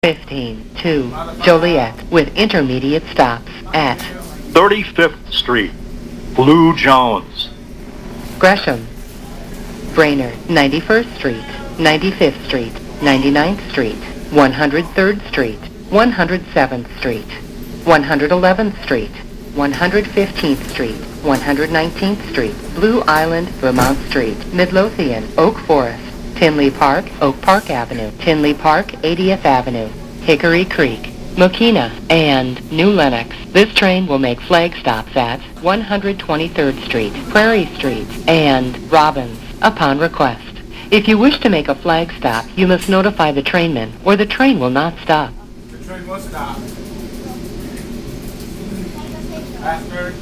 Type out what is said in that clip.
15 to Joliet with intermediate stops at 35th Street, Blue Jones. Gresham, Brainerd, 91st Street, 95th Street, 99th Street, 103rd Street, 107th Street, 111th Street, 115th Street, 119th Street, Blue Island, Vermont Street, Midlothian, Oak Forest, Tinley Park, Oak Park Avenue, Tinley Park, 80th Avenue, Hickory Creek, Mokina, and New Lenox. This train will make flag stops at 123rd Street, Prairie Street, and Robbins upon request. If you wish to make a flag stop, you must notify the trainman or the train will not stop. The train will stop. Asper.